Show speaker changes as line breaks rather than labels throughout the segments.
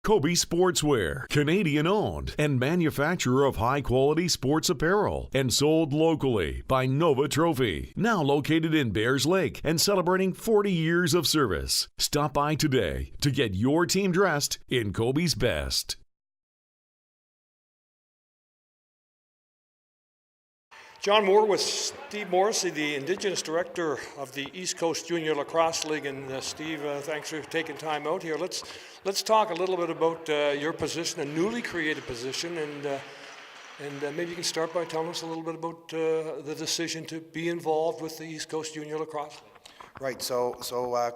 Kobe Sportswear, Canadian owned and manufacturer of high quality sports apparel and sold locally by Nova Trophy. Now located in Bears Lake and celebrating 40 years of service. Stop by today to get your team dressed in Kobe's best.
John Moore with Steve Morrisey, the Indigenous Director of the East Coast Junior Lacrosse League. And Steve, thanks for taking time out here. Let's talk a little bit about your position, a newly created position, and maybe you can start by telling us a little bit about the decision to be involved with the East Coast Junior Lacrosse League.
Right, so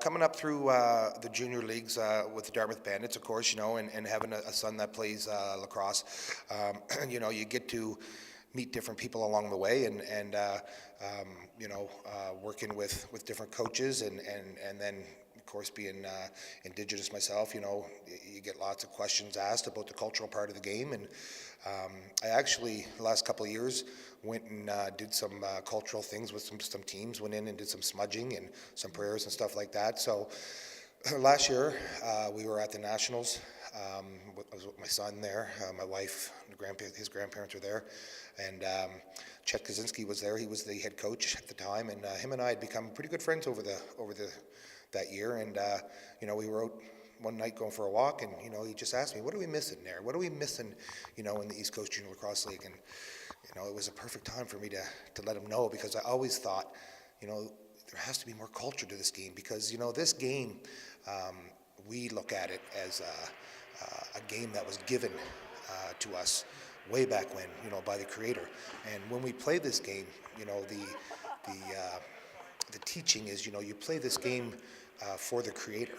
coming up through the junior leagues with the Dartmouth Bandits, of course, and having a son that plays lacrosse, you get to meet different people along the way, and working with different coaches, and then of course being Indigenous myself, you get lots of questions asked about the cultural part of the game, and I actually the last couple of years went and did some cultural things with some teams, went in and did some smudging and some prayers and stuff like that. So last year we were at the Nationals. I was with my son there, my wife, his grandparents were there, and Chet Kaczynski was there. He was the head coach at the time, and him and I had become pretty good friends over that year. And we were out one night going for a walk, and he just asked me, "What are we missing there? What are we missing, in the East Coast Junior Lacrosse League?" And it was a perfect time for me to let him know, because I always thought, there has to be more culture to this game, because this game, we look at it as a game that was given to us way back when, by the Creator. And when we play this game, the teaching is, you play this game for the Creator.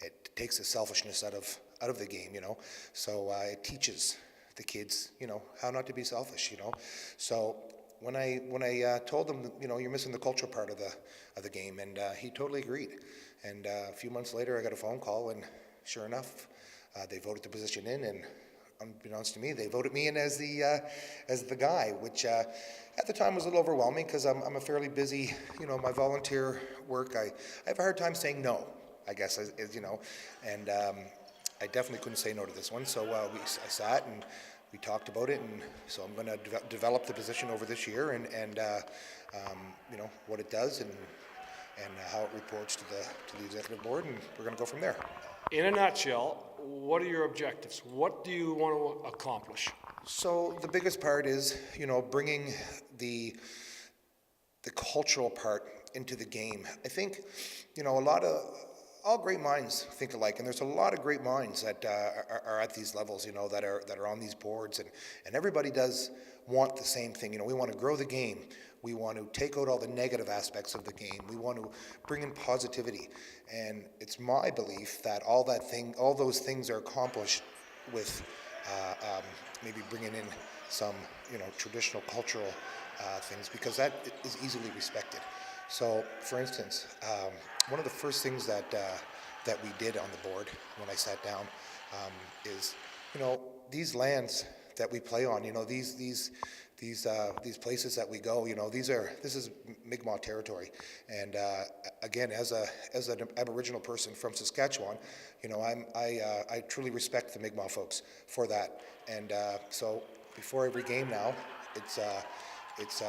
It takes the selfishness out of the game. So it teaches the kids, how not to be selfish. So when I told him, you're missing the cultural part of the game, and he totally agreed. And a few months later, I got a phone call, and sure enough, they voted the position in, and unbeknownst to me, they voted me in as the guy, which at the time was a little overwhelming, because I'm a fairly busy, my volunteer work. I have a hard time saying no, I guess, and I definitely couldn't say no to this one. So I sat and we talked about it, and so I'm going to develop the position over this year, and what it does, and how it reports to the executive board, and we're going to go from there.
In a nutshell, what are your objectives? What do you want to accomplish? So
the biggest part is, bringing the cultural part into the game. I think, all great minds think alike, and there's a lot of great minds that are at these levels, that are on these boards, and everybody does want the same thing. We want to grow the game. We want to take out all the negative aspects of the game. We want to bring in positivity, and it's my belief that all those things are accomplished with maybe bringing in some, traditional cultural things, because that is easily respected. So, for instance, one of the first things that we did on the board when I sat down is, these lands that we play on, these places that we go, this is Mi'kmaq territory, and again, as an Aboriginal person from Saskatchewan, I truly respect the Mi'kmaq folks for that, and so before every game now, it's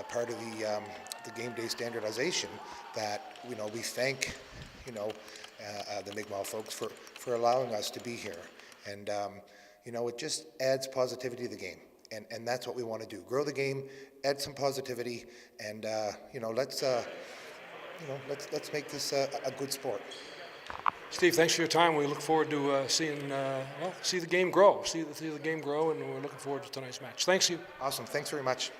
part of the game day standardization that we thank the Mi'kmaq folks for allowing us to be here, and it just adds positivity to the game. And that's what we want to do. Grow the game, add some positivity, and let's make this a good sport.
Steve, thanks for your time. We look forward to see the game grow. See the game grow, and we're looking forward to tonight's match. Thanks you.
Awesome. Thanks very much.